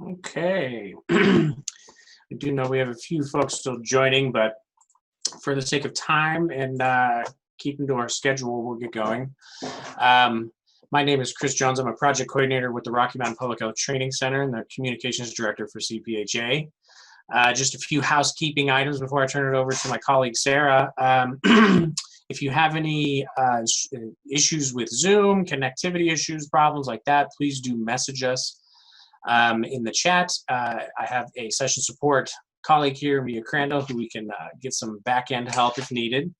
Okay. I do know we have a few folks still joining, but for the sake of time and keeping to our schedule, we'll get going. My name is Kris Jones. I'm a project coordinator with the Rocky Mountain Public Health Training Center and the communications director for CPHA. Just a few housekeeping items before I turn it over to my colleague, Sarah. If you have any issues with Zoom, connectivity issues, problems like that, please do message us in the chat. I have a session support colleague here, Mia Crandall, who we can get some back-end help if needed.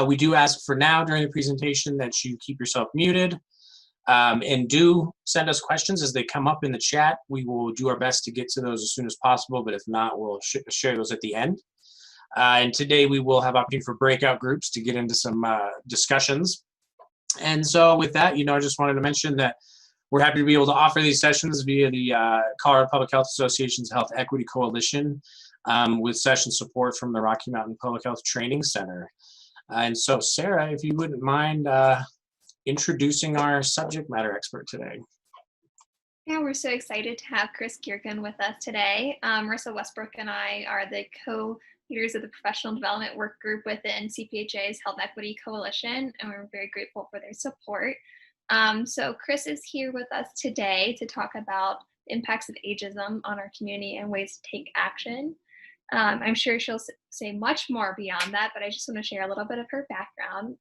We do ask for now during the presentation that you keep yourself muted and do send us questions as they come up in the chat. We will do our best to get to those as soon as possible, but if not, we'll share those at the end. And today we will have opportunity for breakout groups to get into some discussions. And so with that, I just wanted to mention that we're happy to be able to offer these sessions via the Colorado Public Health Association's Health Equity Coalition with session support from the Rocky Mountain Public Health Training Center. And so, Sarah, if you wouldn't mind introducing our subject matter expert today. Yeah, we're so excited to have Kris Geerken with us today. Marissa Westbrook and I are the co-leaders of the professional development work group within CPHA's Health Equity Coalition, and we're very grateful for their support. So Kris is here with us today to talk about the impacts of ageism on our community and ways to take action. I'm sure she'll say much more beyond that, but I just want to share a little bit of her background.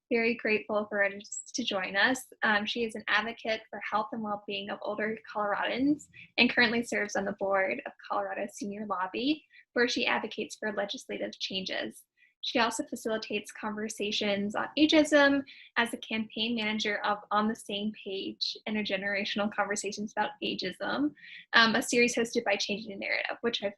Very grateful for her to join us. She is an advocate for health and well-being of older Coloradans and currently serves on the board of Colorado Senior Lobby, where she advocates for legislative changes. She also facilitates conversations on ageism as a campaign manager of On the Same Page, Intergenerational Conversations about Ageism, a series hosted by Changing the Narrative, which I've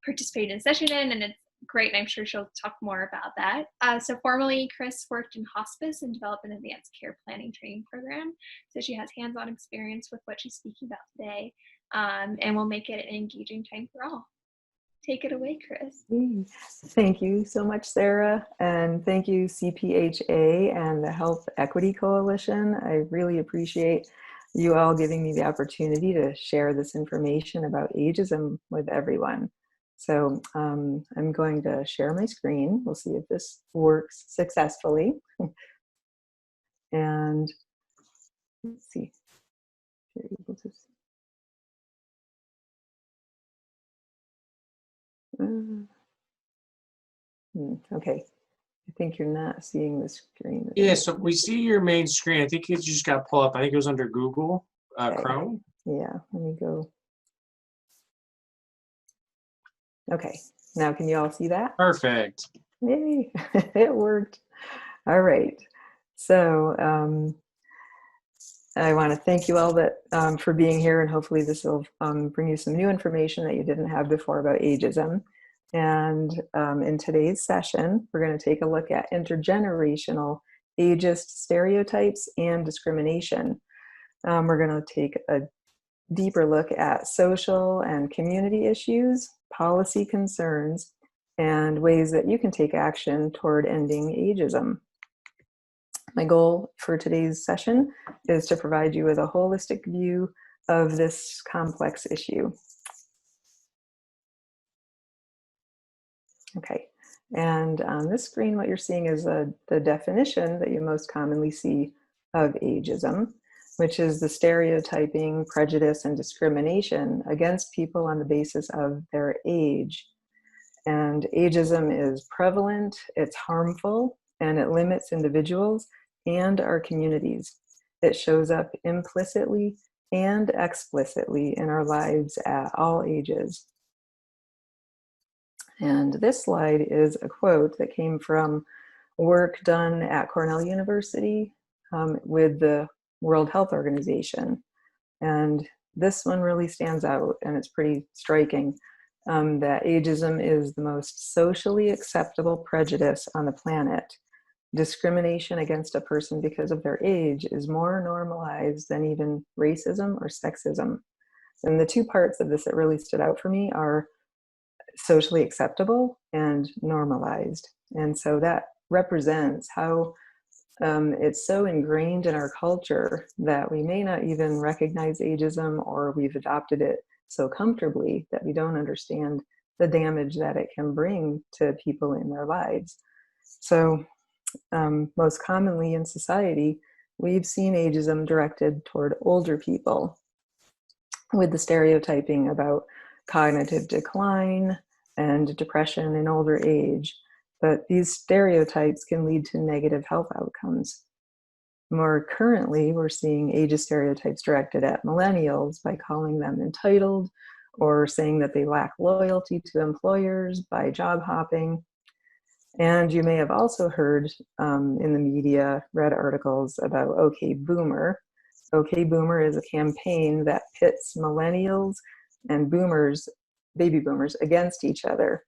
participated in session in, and it's great, and I'm sure she'll talk more about that. So formerly, Kris worked in hospice and developed an advanced care planning training program. So she has hands-on experience with what she's speaking about today, and will make it an engaging time for all. Take it away, Kris. Thank you so much, Sarah, and thank you, CPHA and the Health Equity Coalition. I really appreciate you all giving me the opportunity to share this information about ageism with everyone. So I'm going to share my screen. We'll see if this works successfully. And let's see. You're able to see. Okay, I think you're not seeing the screen. Yeah, so we see your main screen. I think you just got to pull up. I think it was under Google Okay. Chrome. Yeah, let me go. Okay, now can you all see that? Perfect. Yay, it worked. All right, so I want to thank you all for being here, and hopefully this will bring you some new information that you didn't have before about ageism. And in today's session, we're going to take a look at intergenerational ageist stereotypes and discrimination. We're going to take a deeper look at social and community issues, policy concerns, and ways that you can take action toward ending ageism. My goal for today's session is to provide you with a holistic view of this complex issue. Okay, and on this screen, what you're seeing is the definition that you most commonly see of ageism, which is the stereotyping, prejudice, and discrimination against people on the basis of their age. And ageism is prevalent, it's harmful, and it limits individuals and our communities. It shows up implicitly and explicitly in our lives at all ages. And this slide is a quote that came from work done at Cornell University with the World Health Organization. And this one really stands out, and it's pretty striking, that ageism is the most socially acceptable prejudice on the planet. Discrimination against a person because of their age is more normalized than even racism or sexism. And the two parts of this that really stood out for me are socially acceptable and normalized. And so that represents how It's so ingrained in our culture that we may not even recognize ageism, or we've adopted it so comfortably that we don't understand the damage that it can bring to people in their lives. So most commonly in society, we've seen ageism directed toward older people, with the stereotyping about cognitive decline and depression in older age. But these stereotypes can lead to negative health outcomes. More currently, we're seeing ageist stereotypes directed at millennials by calling them entitled, or saying that they lack loyalty to employers by job hopping. And you may have also heard in the media, read articles about OK Boomer. OK Boomer is a campaign that pits millennials and boomers, baby boomers, against each other.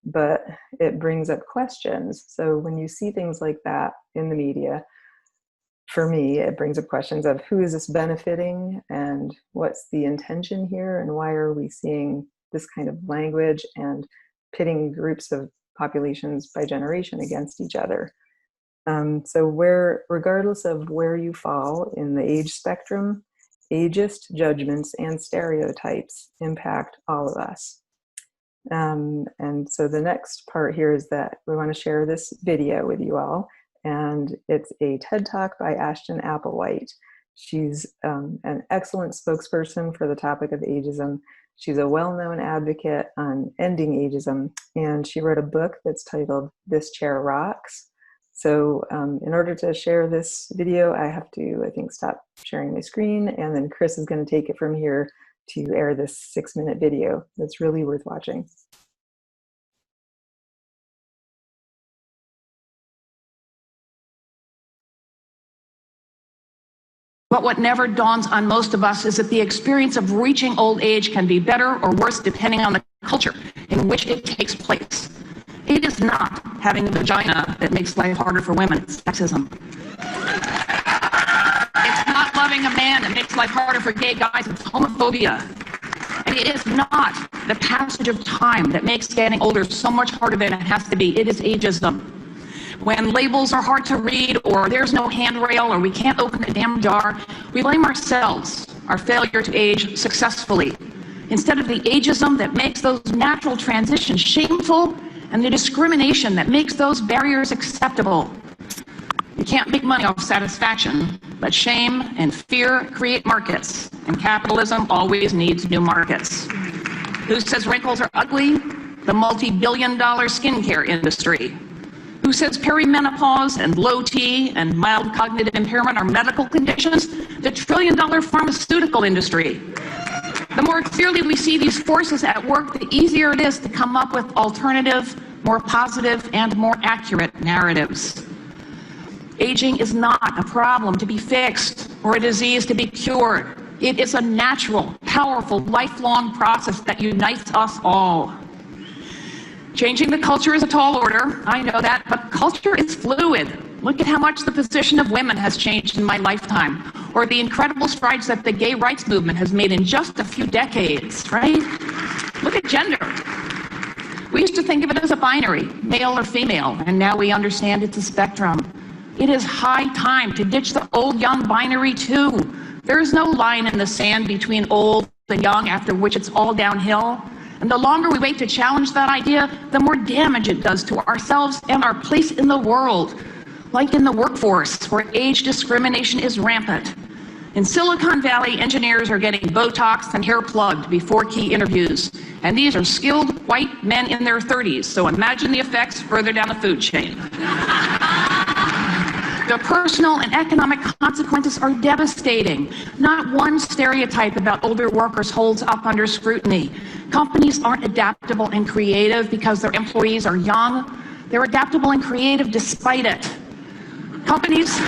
But it brings up questions. So when you see things like that in the media, for me, it brings up questions of who is this benefiting, and what's the intention here, and why are we seeing this kind of language and pitting groups of populations by generation against each other. So regardless of where you fall in the age spectrum, ageist judgments and stereotypes impact all of us. And so the next part here is that we want to share this video with you all, and it's a TED Talk by Ashton Applewhite. She's an excellent spokesperson for the topic of ageism. She's a well-known advocate on ending ageism, and she wrote a book that's titled This Chair Rocks. So in order to share this video, I have to, I think, stop sharing my screen, and then Kris is going to take it from here to air this 6-minute video that's really worth watching. But what never dawns on most of us is that the experience of reaching old age can be better or worse depending on the culture in which it takes place. It is not having a vagina that makes life harder for women. It's sexism. It's not loving a man that makes life harder for gay guys. It's homophobia. And it is not the passage of time that makes getting older so much harder than it has to be. It is ageism. When labels are hard to read, or there's no handrail, or we can't open the damn jar, we blame ourselves, our failure to age successfully, instead of the ageism that makes those natural transitions shameful and the discrimination that makes those barriers acceptable. You can't make money off satisfaction, but shame and fear create markets, and capitalism always needs new markets. Who says wrinkles are ugly? The multi-billion-dollar skincare industry. Who says perimenopause and low T and mild cognitive impairment are medical conditions? The trillion-dollar pharmaceutical industry. The more clearly we see these forces at work, the easier it is to come up with alternative, more positive, and more accurate narratives. Aging is not a problem to be fixed or a disease to be cured. It is a natural, powerful, lifelong process that unites us all. Changing the culture is a tall order, I know that, but culture is fluid. Look at how much the position of women has changed in my lifetime, or the incredible strides that the gay rights movement has made in just a few decades, right? Look at gender. We used to think of it as a binary, male or female, and now we understand it's a spectrum. It is high time to ditch the old-young binary too. There is no line in the sand between old and young after which it's all downhill. And the longer we wait to challenge that idea, the more damage it does to ourselves and our place in the world. Like in the workforce, where age discrimination is rampant. In Silicon Valley, engineers are getting Botox and hair plugged before key interviews. And these are skilled white men in their 30s, so imagine the effects further down the food chain. The personal and economic consequences are devastating. Not one stereotype about older workers holds up under scrutiny. Companies aren't adaptable and creative because their employees are young. They're adaptable and creative despite it. Companies...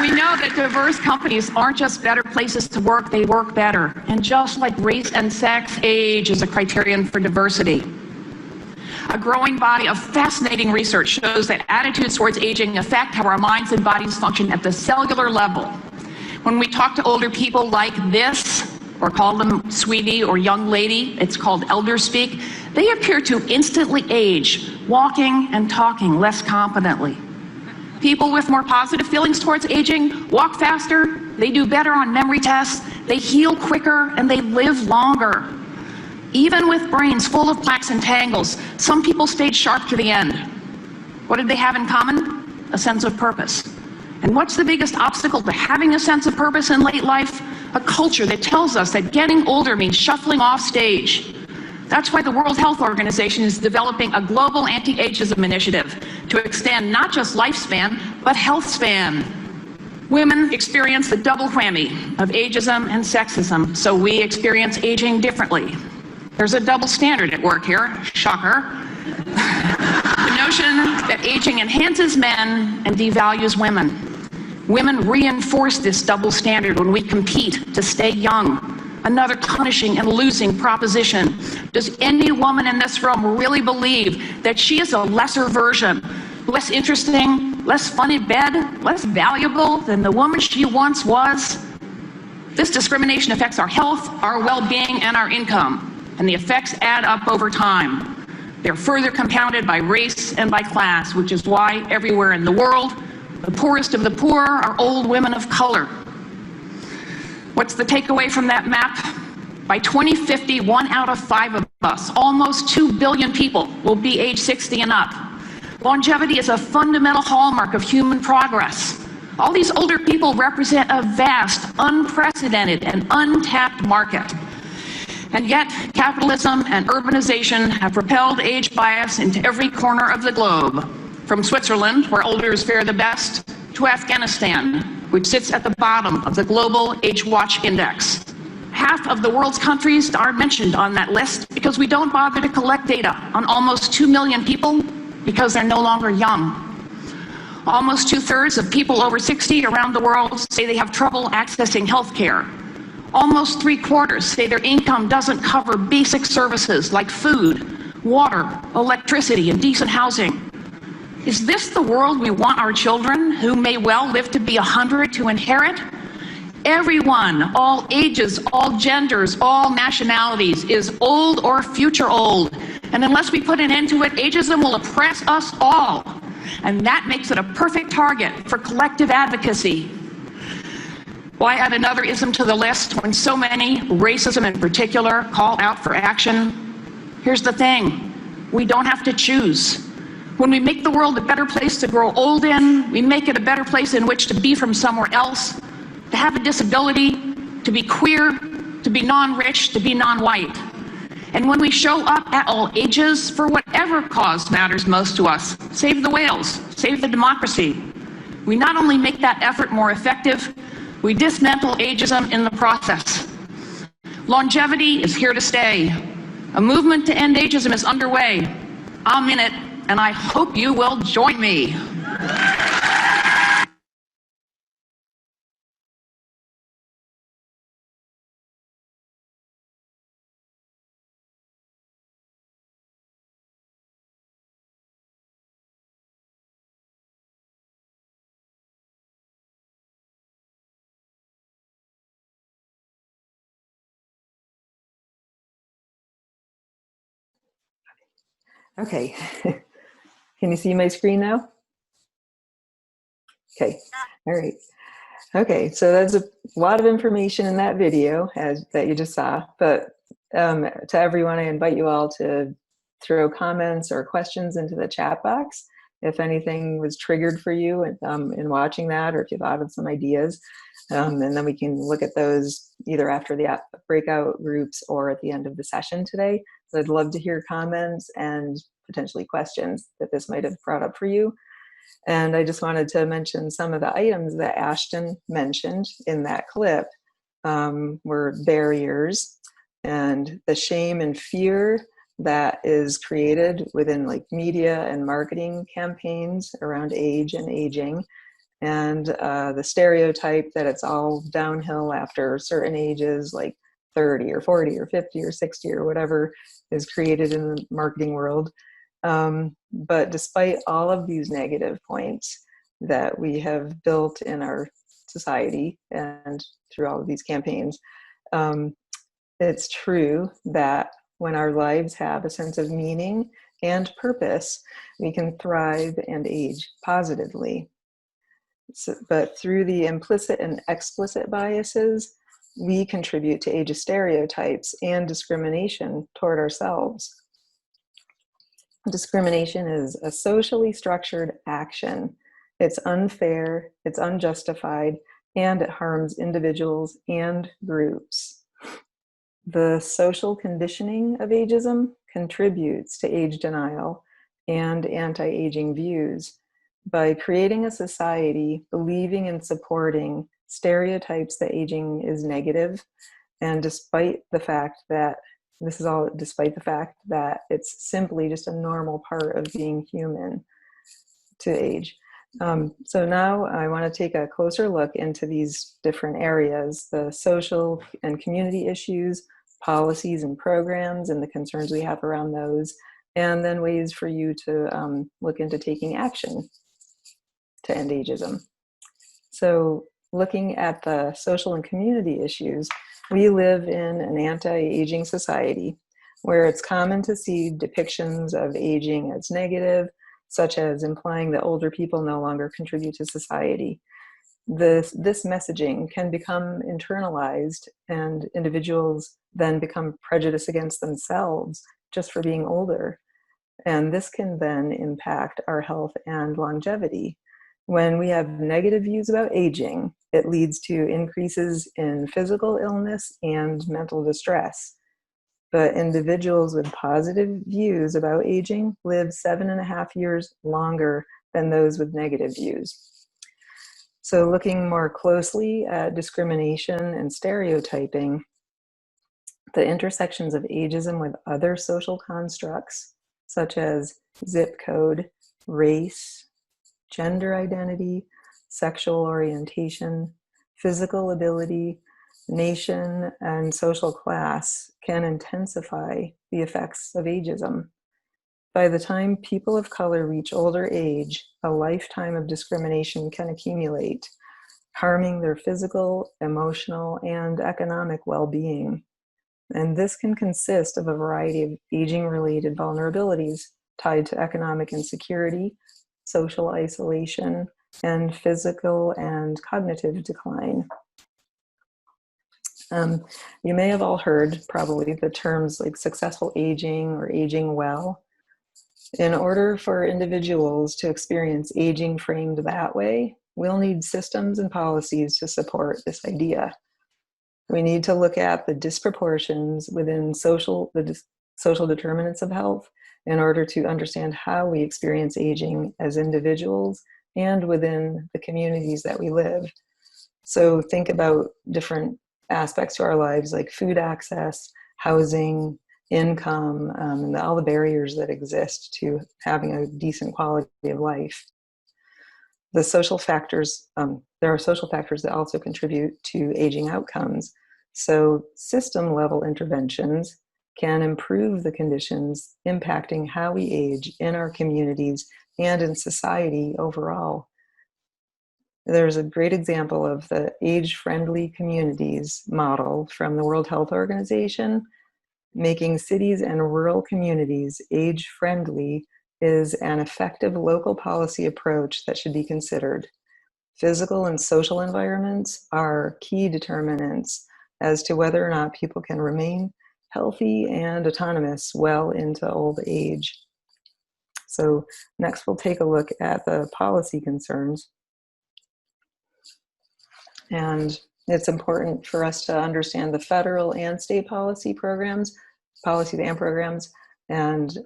We know that diverse companies aren't just better places to work, they work better. And just like race and sex, age is a criterion for diversity. A growing body of fascinating research shows that attitudes towards aging affect how our minds and bodies function at the cellular level. When we talk to older people like this, or call them sweetie or young lady. It's called elder speak. They appear to instantly age, walking and talking less competently. People with more positive feelings towards aging walk faster, they do better on memory tests, they heal quicker, and they live longer. Even with brains full of plaques and tangles, some people stayed sharp to the end. What did they have in common? A sense of purpose. And what's the biggest obstacle to having a sense of purpose in late life? A culture that tells us that getting older means shuffling off stage. That's why the World Health Organization is developing a global anti-ageism initiative to extend not just lifespan, but health span. Women experience the double whammy of ageism and sexism, so we experience aging differently. There's a double standard at work here, shocker. The notion that aging enhances men and devalues women. Women reinforce this double standard when we compete to stay young. Another punishing and losing proposition. Does any woman in this room really believe that she is a lesser version, less interesting, less fun in bed, less valuable than the woman she once was? This discrimination affects our health, our well-being, and our income, and the effects add up over time. They're further compounded by race and by class, which is why everywhere in the world, the poorest of the poor are old women of color. What's the takeaway from that map? By 2050, 1 out of 5 of us, almost 2 billion people, will be age 60 and up. Longevity is a fundamental hallmark of human progress. All these older people represent a vast, unprecedented, and untapped market. And yet, capitalism and urbanization have propelled age bias into every corner of the globe, from Switzerland, where elders fare the best, to Afghanistan, which sits at the bottom of the global Age Watch Index. Half of the world's countries aren't mentioned on that list because we don't bother to collect data on almost 2 million people because they're no longer young. Almost 2/3 of people over 60 around the world say they have trouble accessing health care. Almost 3/4 say their income doesn't cover basic services like food, water, electricity, and decent housing. Is this the world we want our children, who may well live to be 100, to inherit? Everyone, all ages, all genders, all nationalities, is old or future old. And unless we put an end to it, ageism will oppress us all. And that makes it a perfect target for collective advocacy. Why add another ism to the list when so many, racism in particular, call out for action? Here's the thing, we don't have to choose. When we make the world a better place to grow old in, we make it a better place in which to be from somewhere else, to have a disability, to be queer, to be non-rich, to be non-white. And when we show up at all ages for whatever cause matters most to us, save the whales, save the democracy, we not only make that effort more effective, we dismantle ageism in the process. Longevity is here to stay. A movement to end ageism is underway. I'm in it, and I hope you will join me. Okay. Can you see my screen now? Okay. All right. Okay. So that's a lot of information in that video that you just saw. But to everyone, I invite you all to throw comments or questions into the chat box if anything was triggered for you in watching that, or if you thought of some ideas. And then we can look at those either after the breakout groups or at the end of the session today. So I'd love to hear comments and potentially questions that this might have brought up for you. And I just wanted to mention some of the items that Ashton mentioned in that clip were barriers and the shame and fear that is created within like media and marketing campaigns around age and aging, and the stereotype that it's all downhill after certain ages, like 30 or 40 or 50 or 60 or whatever is created in the marketing world. But despite all of these negative points that we have built in our society and through all of these campaigns, it's true that when our lives have a sense of meaning and purpose, we can thrive and age positively. But through the implicit and explicit biases, we contribute to ageist stereotypes and discrimination toward ourselves. Discrimination is a socially structured action. It's unfair, it's unjustified, and it harms individuals and groups. The social conditioning of ageism contributes to age denial and anti-aging views by creating a society believing and supporting stereotypes that aging is negative, and despite the fact that it's simply just a normal part of being human to age. So now I want to take a closer look into these different areas, the social and community issues, policies and programs, and the concerns we have around those, and then ways for you to look into taking action to end ageism. So looking at the social and community issues, we live in an anti-aging society where it's common to see depictions of aging as negative, such as implying that older people no longer contribute to society. This messaging can become internalized, and individuals then become prejudiced against themselves just for being older. And this can then impact our health and longevity. When we have negative views about aging, it leads to increases in physical illness and mental distress. But individuals with positive views about aging live 7.5 years longer than those with negative views. So looking more closely at discrimination and stereotyping, the intersections of ageism with other social constructs, such as zip code, race, gender identity, sexual orientation, physical ability, nation, and social class, can intensify the effects of ageism. By the time people of color reach older age, a lifetime of discrimination can accumulate, harming their physical, emotional, and economic well-being. And this can consist of a variety of aging-related vulnerabilities tied to economic insecurity, social isolation, and physical and cognitive decline. You may have all heard probably the terms like successful aging or aging well. In order for individuals to experience aging framed that way, we'll need systems and policies to support this idea. We need to look at the disproportions within social determinants of health in order to understand how we experience aging as individuals and within the communities that we live. So think about different aspects to our lives like food access, housing, income, and all the barriers that exist to having a decent quality of life. The social factors, there are social factors that also contribute to aging outcomes. So system level interventions can improve the conditions impacting how we age in our communities and in society overall. There's a great example of the age-friendly communities model from the World Health Organization. Making cities and rural communities age-friendly is an effective local policy approach that should be considered. Physical and social environments are key determinants as to whether or not people can remain healthy and autonomous well into old age. So next we'll take a look at the policy concerns. And it's important for us to understand the federal and state policies and programs, and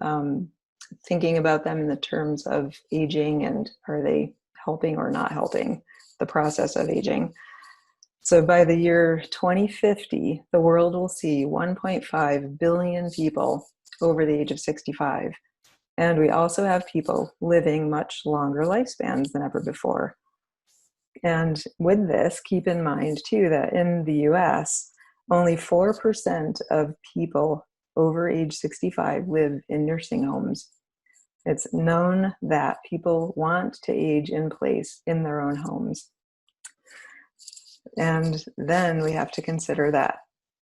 thinking about them in the terms of aging and are they helping or not helping the process of aging. So by the year 2050, the world will see 1.5 billion people over the age of 65. And we also have people living much longer lifespans than ever before. And with this, keep in mind too that in the US, only 4% of people over age 65 live in nursing homes. It's known that people want to age in place in their own homes. And then we have to consider that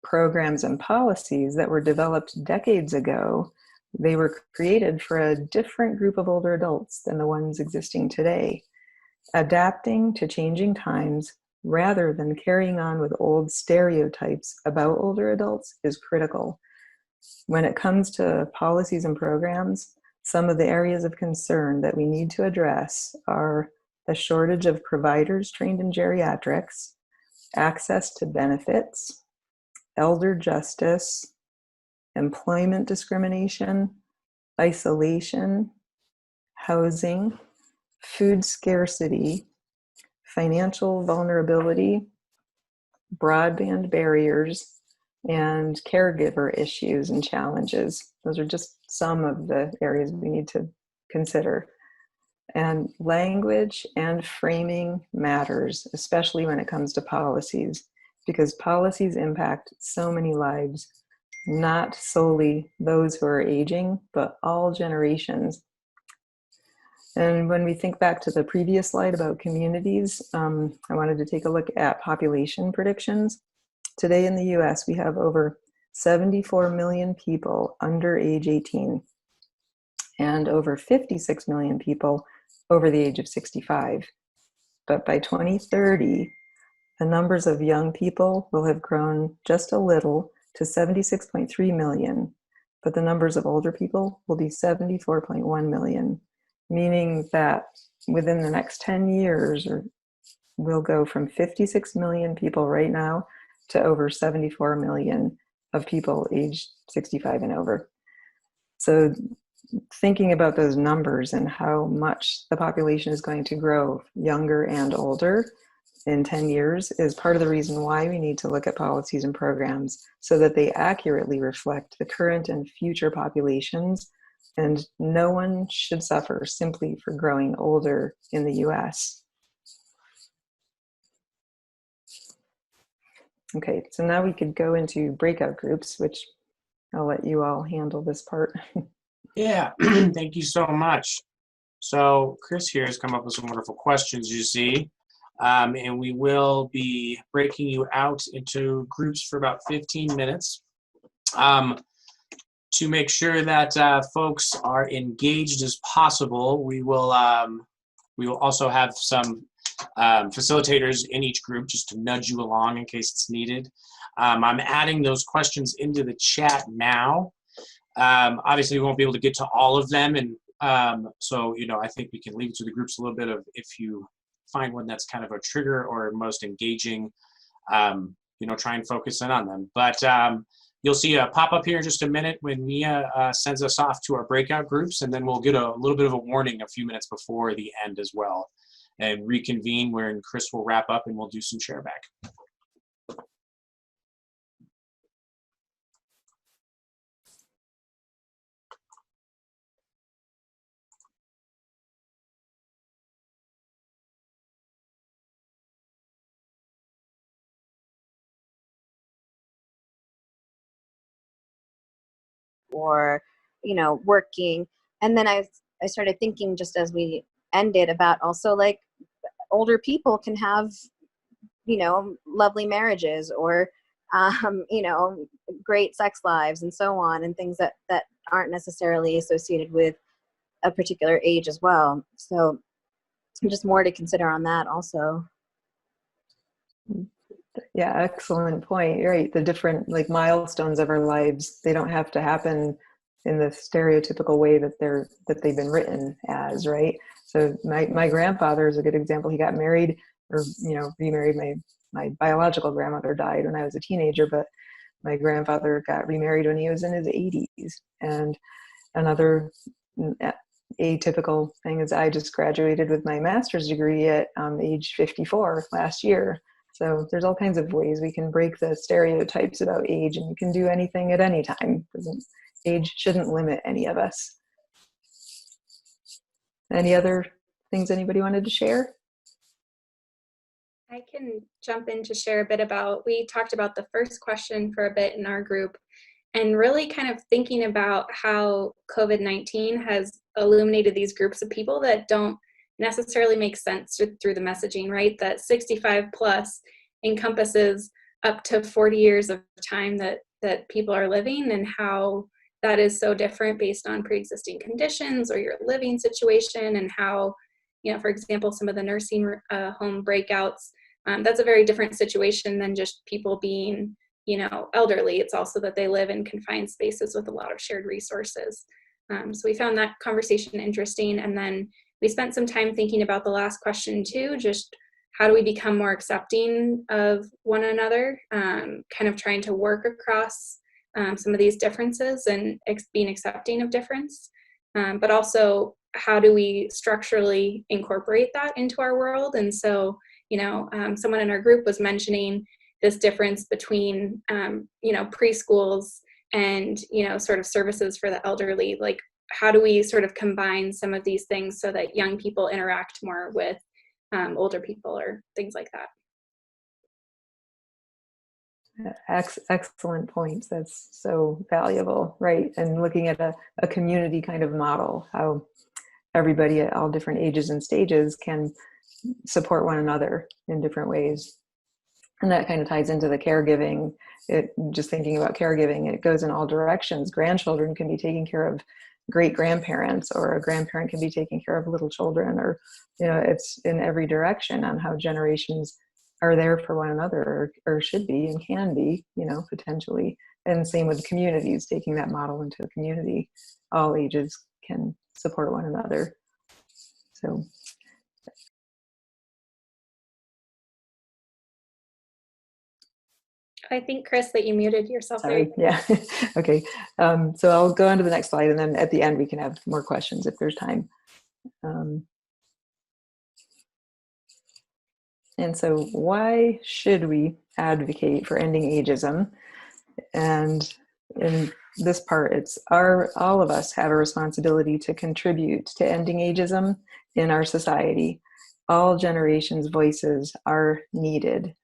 programs and policies that were developed decades ago, they were created for a different group of older adults than the ones existing today. Adapting to changing times rather than carrying on with old stereotypes about older adults is critical. When it comes to policies and programs, some of the areas of concern that we need to address are the shortage of providers trained in geriatrics, access to benefits, elder justice, employment discrimination, isolation, housing, food scarcity, financial vulnerability, broadband barriers, and caregiver issues and challenges. Those are just some of the areas we need to consider. And language and framing matters, especially when it comes to policies, because policies impact so many lives, not solely those who are aging, but all generations. And when we think back to the previous slide about communities, I wanted to take a look at population predictions. Today in the US, we have over 74 million people under age 18 and over 56 million people over the age of 65. But by 2030, the numbers of young people will have grown just a little to 76.3 million, but the numbers of older people will be 74.1 million, meaning that within the next 10 years, we'll go from 56 million people right now to over 74 million of people aged 65 and over. So thinking about those numbers and how much the population is going to grow, younger and older, in 10 years is part of the reason why we need to look at policies and programs so that they accurately reflect the current and future populations, and no one should suffer simply for growing older in the US. Okay, so now we could go into breakout groups, which I'll let you all handle this part. Yeah, thank you so much. So Kris here has come up with some wonderful questions, you see, and we will be breaking you out into groups for about 15 minutes to make sure that folks are engaged as possible. We will also have some facilitators in each group just to nudge you along in case it's needed. I'm adding those questions into the chat now. Obviously, we won't be able to get to all of them, and so I think we can leave it to the groups a little bit of, if you find one that's kind of a trigger or most engaging, try and focus in on them. But you'll see a pop up here in just a minute when Mia sends us off to our breakout groups, and then we'll get a little bit of a warning a few minutes before the end as well, and reconvene when Kris will wrap up and we'll do some share back. Or working. And then I started thinking, just as we ended, about also like older people can have lovely marriages or great sex lives and so on, and things that aren't necessarily associated with a particular age as well. So just more to consider on that also. Yeah, excellent point. You're right. The different milestones of our lives, they don't have to happen in the stereotypical way that they've been written as, right? So my grandfather is a good example. He got married, or remarried. My biological grandmother died when I was a teenager, but my grandfather got remarried when he was in his 80s. And another atypical thing is I just graduated with my master's degree at age 54 last year. So there's all kinds of ways we can break the stereotypes about age, and you can do anything at any time. Age shouldn't limit any of us. Any other things anybody wanted to share? I can jump in to share a bit about, we talked about the first question for a bit in our group, and really kind of thinking about how COVID-19 has illuminated these groups of people that don't necessarily make sense through the messaging, right? That 65 plus encompasses up to 40 years of time that people are living, and how that is so different based on pre-existing conditions or your living situation, and how, you know, for example, some of the nursing home breakouts, that's a very different situation than just people being, you know, elderly. It's also that they live in confined spaces with a lot of shared resources. So we found that conversation interesting. And then we spent some time thinking about the last question too, just how do we become more accepting of one another, kind of trying to work across some of these differences and being accepting of difference, but also how do we structurally incorporate that into our world. And so, you know, someone in our group was mentioning this difference between, you know, preschools and, you know, sort of services for the elderly. Like, how do we sort of combine some of these things so that young people interact more with older people or things like that? Excellent points. That's so valuable, right? And looking at a community kind of model, how everybody at all different ages and stages can support one another in different ways. And that kind of ties into the caregiving. Just thinking about caregiving, it goes in all directions. Grandchildren can be taking care of great grandparents, or a grandparent can be taking care of little children, or, you know, it's in every direction on how generations are there for one another, or should be and can be, you know, potentially. And same with communities, taking that model into a community. All ages can support one another. So I think, Kris, that you muted yourself. sorry, yeah. Okay, so I'll go on to the next slide, and then at the end we can have more questions if there's time. And so why should we advocate for ending ageism? And in this part, it's all of us have a responsibility to contribute to ending ageism in our society. All generations' voices are needed.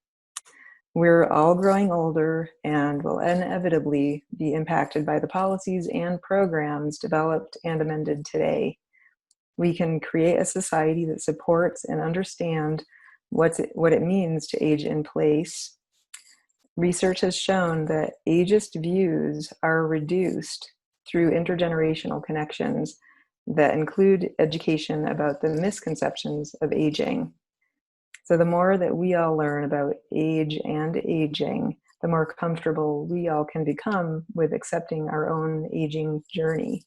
We're all growing older and will inevitably be impacted by the policies and programs developed and amended today. We can create a society that supports and understands what it means to age in place. Research has shown that ageist views are reduced through intergenerational connections that include education about the misconceptions of aging. So the more that we all learn about age and aging, the more comfortable we all can become with accepting our own aging journey.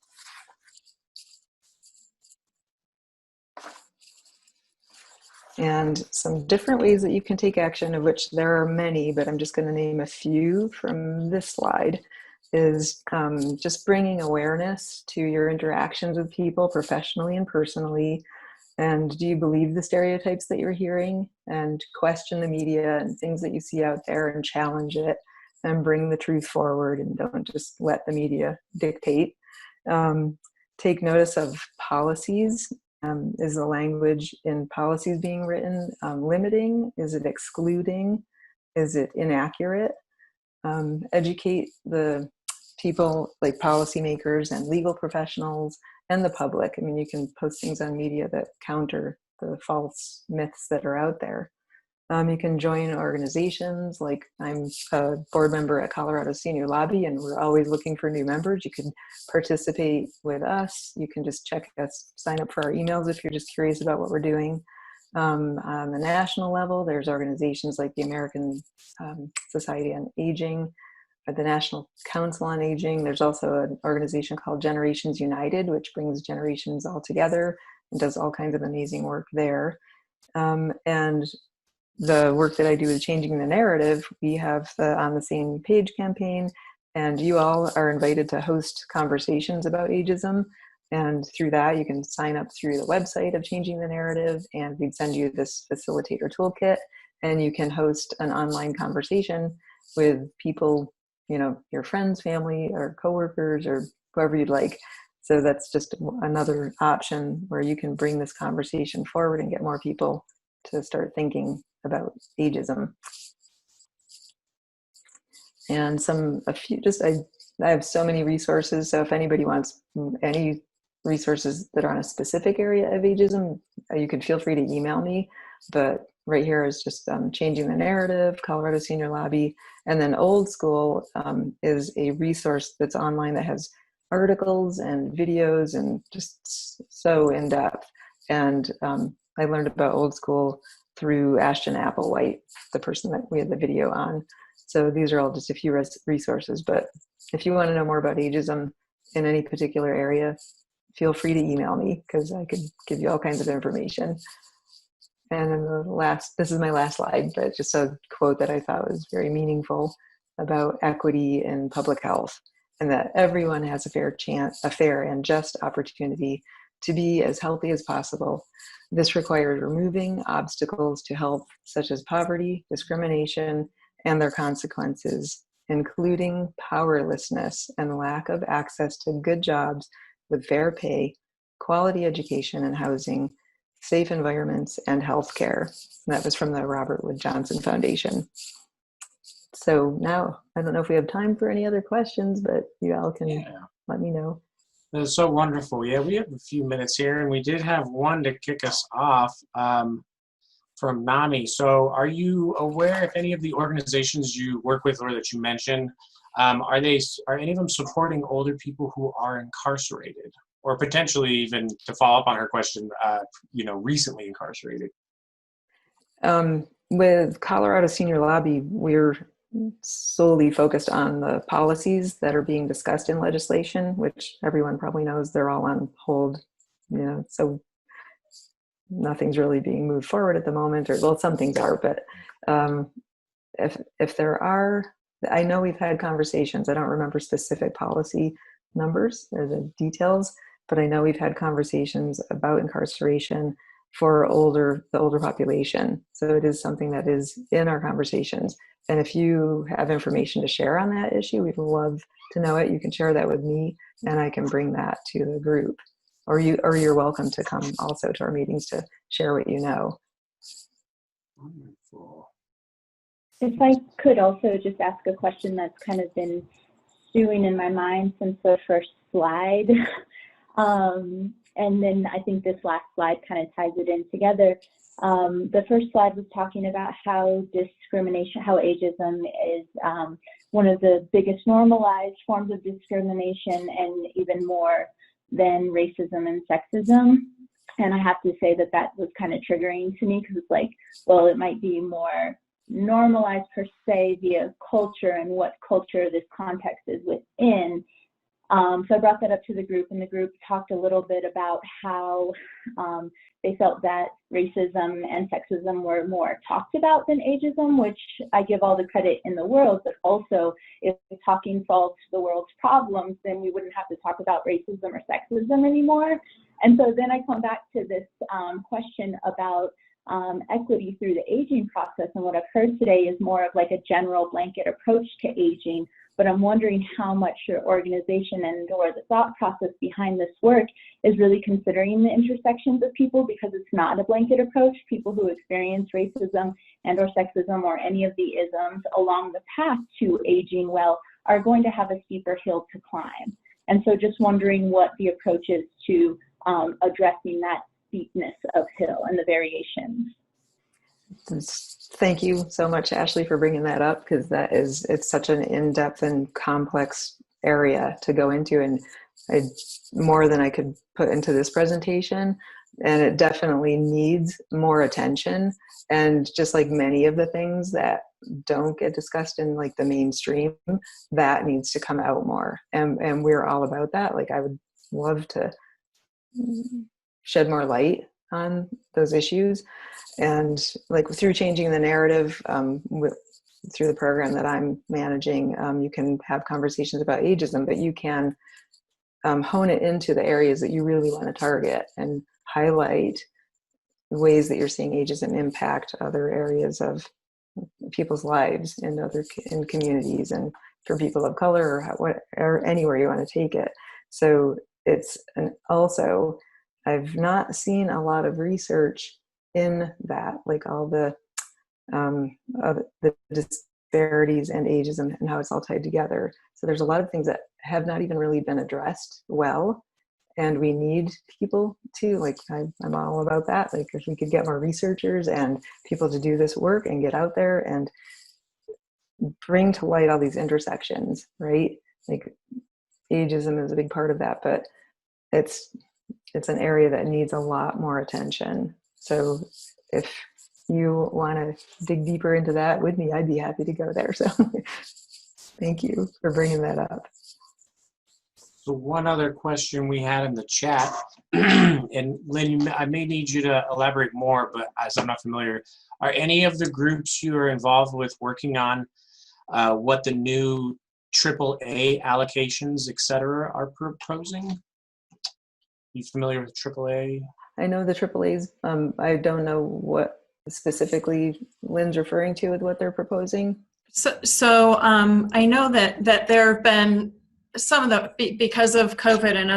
And some different ways that you can take action, of which there are many, but I'm just going to name a few from this slide, is just bringing awareness to your interactions with people professionally and personally. And do you believe the stereotypes that you're hearing? And question the media and things that you see out there and challenge it and bring the truth forward, and don't just let the media dictate. Take notice of policies. Is the language in policies being written limiting? Is it excluding? Is it inaccurate? Educate the people, like policymakers and legal professionals and the public. I mean, you can post things on media that counter the false myths that are out there. You can join organizations, like I'm a board member at Colorado Senior Lobby, and we're always looking for new members. You can participate with us. You can just check us, sign up for our emails if you're just curious about what we're doing. On the national level, there's organizations like the American Society on Aging, or the National Council on Aging. There's also an organization called Generations United, which brings generations all together and does all kinds of amazing work there. And the work that I do with Changing the Narrative, we have the On the Same Page campaign, and you all are invited to host conversations about ageism. And through that, you can sign up through the website of Changing the Narrative, and we'd send you this facilitator toolkit, and you can host an online conversation with people, you know, your friends, family, or coworkers, or whoever you'd like. So that's just another option where you can bring this conversation forward and get more people to start thinking about ageism. And I have so many resources, so if anybody wants any resources that are on a specific area of ageism, you can feel free to email me, but right here is just Changing the Narrative, Colorado Senior Lobby, and then Old School is a resource that's online that has articles and videos and just so in depth. And I learned about Old School through Ashton Applewhite, the person that we had the video on. So these are all just a few resources, but if you want to know more about ageism in any particular area, feel free to email me because I could give you all kinds of information. And then this is my last slide, but just a quote that I thought was very meaningful about equity in public health, and that everyone has a fair and just opportunity to be as healthy as possible. This requires removing obstacles to health, such as poverty, discrimination, and their consequences, including powerlessness and lack of access to good jobs with fair pay, quality education and housing, safe environments, and healthcare. That was from the Robert Wood Johnson Foundation. So now, I don't know if we have time for any other questions, but you all can let me know. That's so wonderful. Yeah, we have a few minutes here, and we did have one to kick us off from NAMI. So are you aware if any of the organizations you work with or that you mentioned, are any of them supporting older people who are incarcerated? Or potentially, even to follow up on her question, recently incarcerated? With Colorado Senior Lobby, we're solely focused on the policies that are being discussed in legislation, which everyone probably knows they're all on hold, so nothing's really being moved forward at the moment, or well, some things are, but if there are, I know we've had conversations. I don't remember specific policy numbers or the details, but I know we've had conversations about incarceration for the older population. So it is something that is in our conversations. And if you have information to share on that issue, we'd love to know it. You can share that with me and I can bring that to the group. Or you're welcome to come also to our meetings to share what you know. Wonderful. If I could also just ask a question that's kind of been stewing in my mind since the first slide. And then I think this last slide kind of ties it in together. The first slide was talking about how ageism is one of the biggest normalized forms of discrimination, and even more than racism and sexism. And I have to say that was kind of triggering to me, because it's like, well, it might be more normalized per se via culture and what culture this context is within. So I brought that up to the group, and the group talked a little bit about how they felt that racism and sexism were more talked about than ageism, which I give all the credit in the world, but also if talking solves the world's problems, then we wouldn't have to talk about racism or sexism anymore. And so then I come back to this question about equity through the aging process, and what I've heard today is more of like a general blanket approach to aging. But I'm wondering how much your organization or the thought process behind this work is really considering the intersections of people, because it's not a blanket approach. People who experience racism and or sexism or any of the isms along the path to aging well are going to have a steeper hill to climb. And so just wondering what the approach is to addressing that steepness of hill and the variations. Thank you so much, Ashley, for bringing that up, because it's such an in-depth and complex area to go into, and more than I could put into this presentation, and it definitely needs more attention. And just like many of the things that don't get discussed in like the mainstream, that needs to come out more, and we're all about that. Like, I would love to shed more light on those issues. And like through Changing the Narrative, through the program that I'm managing, you can have conversations about ageism, but you can hone it into the areas that you really want to target and highlight ways that you're seeing ageism impact other areas of people's lives in communities, and for people of color, or anywhere you want to take it. So also, I've not seen a lot of research in that, like all the disparities and ageism and how it's all tied together. So there's a lot of things that have not even really been addressed well, and we need people to, like, I'm all about that. Like, if we could get more researchers and people to do this work and get out there and bring to light all these intersections, right? Like, ageism is a big part of that, but it's an area that needs a lot more attention. So if you want to dig deeper into that with me, I'd be happy to go there. So thank you for bringing that up. So one other question we had in the chat, and Lynn, I may need you to elaborate more, but as I'm not familiar, are any of the groups you are involved with working on what the new AAA allocations, et cetera, are proposing? You familiar with AAA? I know the AAAs. I don't know what specifically Lynn's referring to with what they're proposing. So I know that there have been some of the, because of COVID and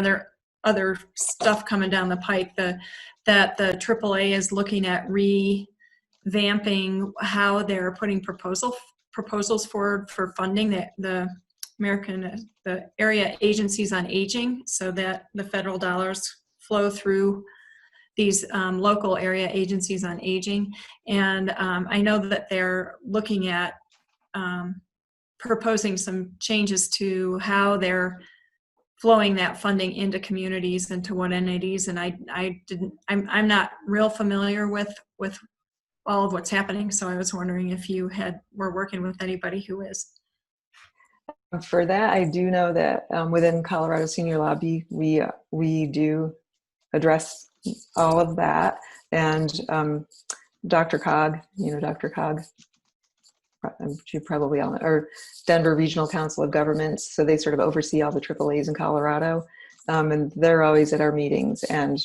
other stuff coming down the pipe, that the AAA is looking at revamping how they're putting proposals forward for funding the area agencies on aging, so that the federal dollars flow through these local area agencies on aging. And I know that they're looking at proposing some changes to how they're flowing that funding into communities and to what entities. And I'm not real familiar with all of what's happening, so I was wondering if you were working with anybody who is. For that, I do know that within Colorado Senior Lobby, we do address all of that. And Dr. Cog, Dr. Cog, you probably all know, or Denver Regional Council of Governments. So they sort of oversee all the AAAs in Colorado. And they're always at our meetings and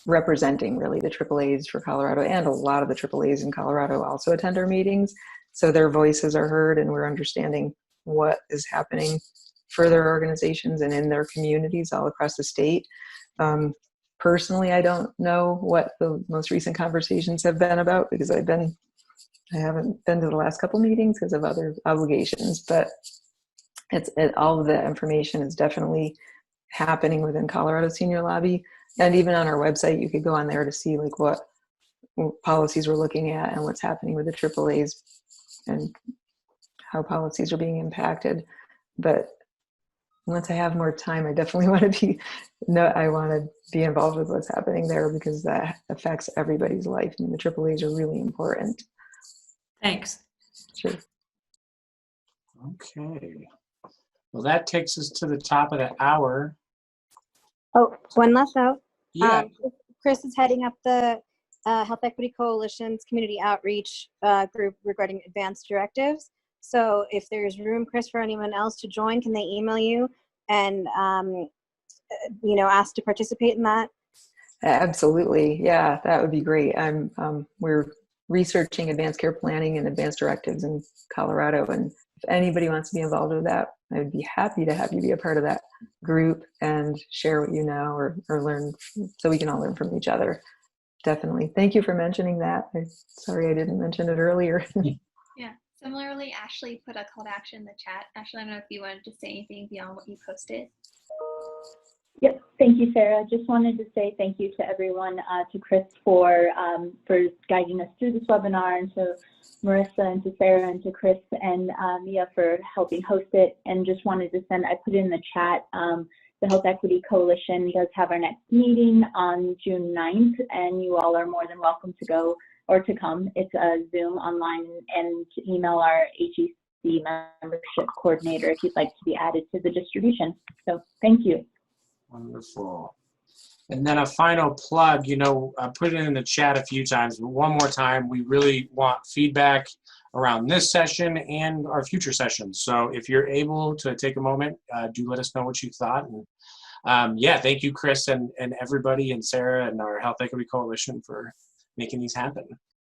representing really the AAAs for Colorado, and a lot of the AAAs in Colorado also attend our meetings. So their voices are heard, and we're understanding what is happening for their organizations and in their communities all across the state. Personally, I don't know what the most recent conversations have been about, because I haven't been to the last couple meetings because of other obligations, but all of the information is definitely happening within Colorado Senior Lobby. And even on our website, you could go on there to see like what policies we're looking at and what's happening with the AAAs and how policies are being impacted. But once I have more time, I definitely want to be involved with what's happening there, because that affects everybody's life. I mean, the AAAs are really important. Thanks. Sure. Okay. Well, that takes us to the top of the hour. Oh, one last note. Yeah. Kris is heading up the Health Equity Coalition's community outreach group regarding advanced directives. So if there's room, Kris, for anyone else to join, can they email you and ask to participate in that? Absolutely. Yeah, that would be great. We're researching advanced care planning and advanced directives in Colorado. And if anybody wants to be involved with that, I would be happy to have you be a part of that group and share what you know or learn, so we can all learn from each other. Definitely. Thank you for mentioning that. I'm sorry I didn't mention it earlier. Yeah. Similarly, Ashley put a call to action in the chat. Ashley, I don't know if you wanted to say anything beyond what you posted. Yep, thank you, Sarah. Just wanted to say thank you to everyone, to Kris for guiding us through this webinar, and to Marissa and to Sarah and to Kris and Mia for helping host it. And just wanted to I put in the chat, the Health Equity Coalition does have our next meeting on June 9th, and you all are more than welcome to go or to come. It's a Zoom online, and to email our HEC membership coordinator if you'd like to be added to the distribution. So thank you. Wonderful. And then a final plug, I put it in the chat a few times, but one more time, we really want feedback around this session and our future sessions. So if you're able to take a moment, do let us know what you thought. And thank you, Kris and everybody, and Sarah and our Health Equity Coalition for making these happen.